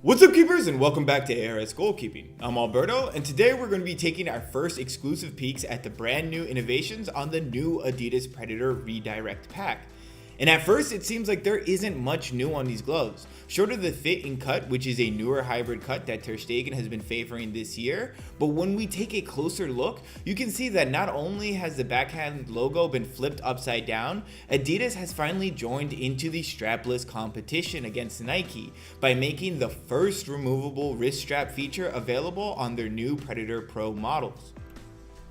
What's up, keepers, and welcome back to ARS Goalkeeping. I'm Alberto, and today we're going to be taking our first exclusive peeks at the brand new innovations on the new Adidas Predator Redirect Pack. And at first, it seems like there isn't much new on these gloves. Short of the fit and cut, which is a newer hybrid cut that Ter Stegen has been favoring this year, but when we take a closer look, you can see that not only has the backhand logo been flipped upside down, Adidas has finally joined into the strapless competition against Nike by making the first removable wrist strap feature available on their new Predator Pro models.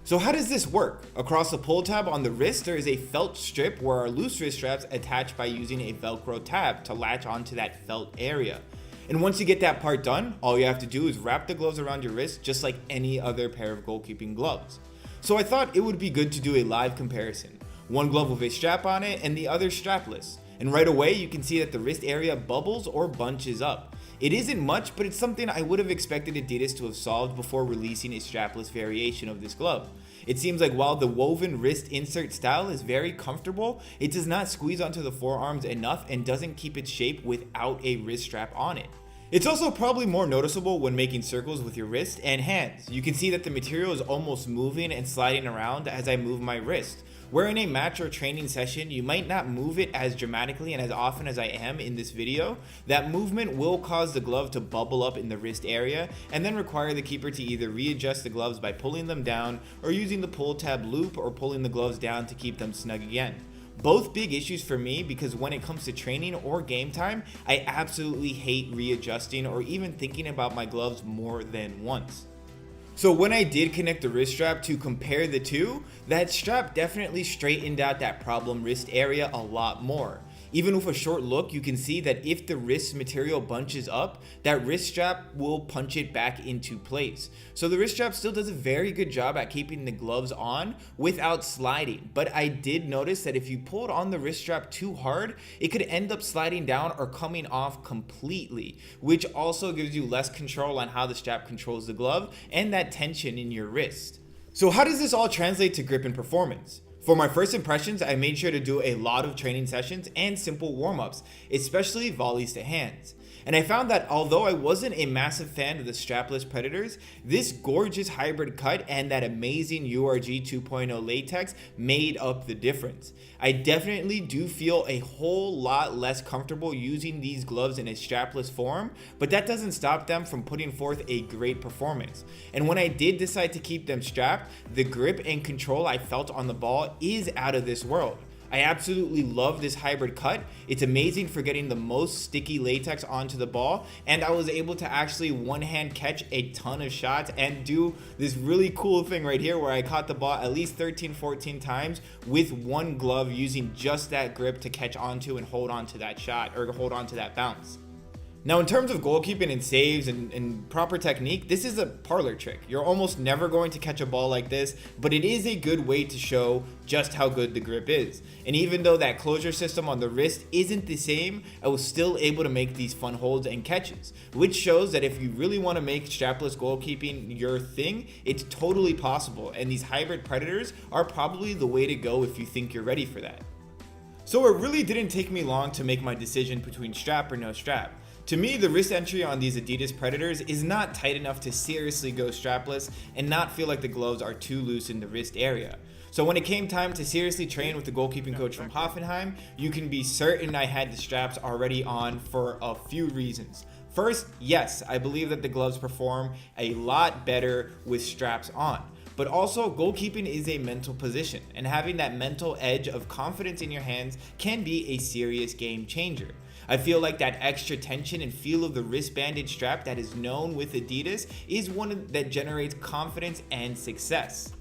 So how does this work? Across the pull tab on the wrist, there is a felt strip where our loose wrist straps attach by using a Velcro tab to latch onto that felt area. And once you get that part done, all you have to do is wrap the gloves around your wrist just like any other pair of goalkeeping gloves. So I thought it would be good to do a live comparison. One glove with a strap on it and the other strapless. And right away you can see that the wrist area bubbles or bunches up. It isn't much, but it's something I would have expected Adidas to have solved before releasing a strapless variation of this glove. It seems like while the woven wrist insert style is very comfortable, it does not squeeze onto the forearms enough and doesn't keep its shape without a wrist strap on it. It's also probably more noticeable when making circles with your wrist and hands. You can see that the material is almost moving and sliding around as I move my wrist. Where in a match or training session, you might not move it as dramatically and as often as I am in this video, that movement will cause the glove to bubble up in the wrist area and then require the keeper to either readjust the gloves by pulling them down or using the pull tab loop or pulling the gloves down to keep them snug again. Both big issues for me because when it comes to training or game time, I absolutely hate readjusting or even thinking about my gloves more than once. So when I did connect the wrist strap to compare the two, that strap definitely straightened out that problem wrist area a lot more. Even with a short look, you can see that if the wrist material bunches up, that wrist strap will punch it back into place. So the wrist strap still does a very good job at keeping the gloves on without sliding. But I did notice that if you pulled on the wrist strap too hard, it could end up sliding down or coming off completely, which also gives you less control on how the strap controls the glove and that tension in your wrist. So how does this all translate to grip and performance? For my first impressions, I made sure to do a lot of training sessions and simple warm-ups, especially volleys to hands. And I found that although I wasn't a massive fan of the strapless Predators, this gorgeous hybrid cut and that amazing URG 2.0 latex made up the difference. I definitely do feel a whole lot less comfortable using these gloves in a strapless form, but that doesn't stop them from putting forth a great performance. And when I did decide to keep them strapped, the grip and control I felt on the ball is out of this world. I absolutely love this hybrid cut. It's amazing for getting the most sticky latex onto the ball, and I was able to actually one-hand catch a ton of shots and do this really cool thing right here where I caught the ball at least 13-14 times with one glove using just that grip to catch onto and hold onto that shot or hold onto that bounce. Now in terms of goalkeeping and saves and proper technique, this is a parlor trick. You're almost never going to catch a ball like this, but it is a good way to show just how good the grip is. And even though that closure system on the wrist isn't the same, I was still able to make these fun holds and catches, which shows that if you really want to make strapless goalkeeping your thing, it's totally possible, and these hybrid Predators are probably the way to go if you think you're ready for that. So it really didn't take me long to make my decision between strap or no strap. To me, the wrist entry on these Adidas Predators is not tight enough to seriously go strapless and not feel like the gloves are too loose in the wrist area. So when it came time to seriously train with the goalkeeping coach from Hoffenheim, you can be certain I had the straps already on for a few reasons. First, yes, I believe that the gloves perform a lot better with straps on. But also, goalkeeping is a mental position, and having that mental edge of confidence in your hands can be a serious game changer. I feel like that extra tension and feel of the wrist-banded strap that is known with Adidas is one that generates confidence and success.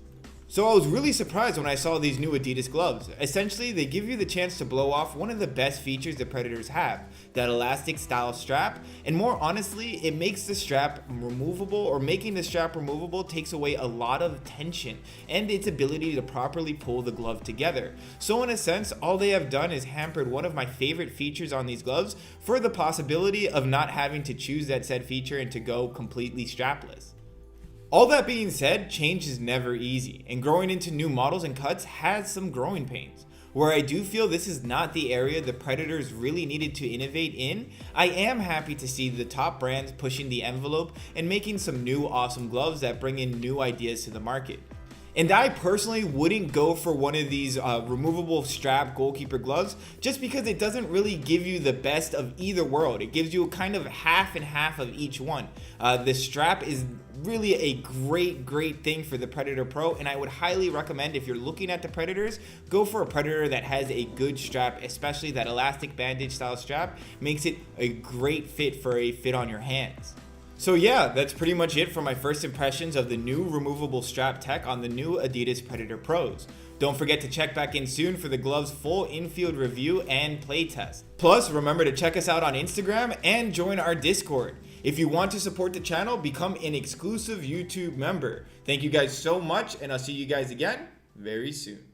So I was really surprised when I saw these new Adidas gloves. Essentially, they give you the chance to blow off one of the best features the Predators have, that elastic style strap, and more honestly, it makes the strap removable, or making the strap removable takes away a lot of tension and its ability to properly pull the glove together. So in a sense, all they have done is hampered one of my favorite features on these gloves for the possibility of not having to choose that said feature and to go completely strapless. All that being said, change is never easy, and growing into new models and cuts has some growing pains. where I do feel this is not the area the Predators really needed to innovate in, I am happy to see the top brands pushing the envelope and making some new awesome gloves that bring in new ideas to the market. And I personally wouldn't go for one of these removable strap goalkeeper gloves just because it doesn't really give you the best of either world. It gives you kind of half and half of each one. The strap is really a great thing for the Predator Pro, and I would highly recommend, if you're looking at the Predators, go for a Predator that has a good strap, especially that elastic bandage style strap makes it a great fit for a fit on your hands. So yeah, that's pretty much it for my first impressions of the new removable strap tech on the new Adidas Predator Pros. Don't forget to check back in soon for the glove's full infield review and playtest. Plus, remember to check us out on Instagram and join our Discord. If you want to support the channel, become an exclusive YouTube member. Thank you guys so much, and I'll see you guys again very soon.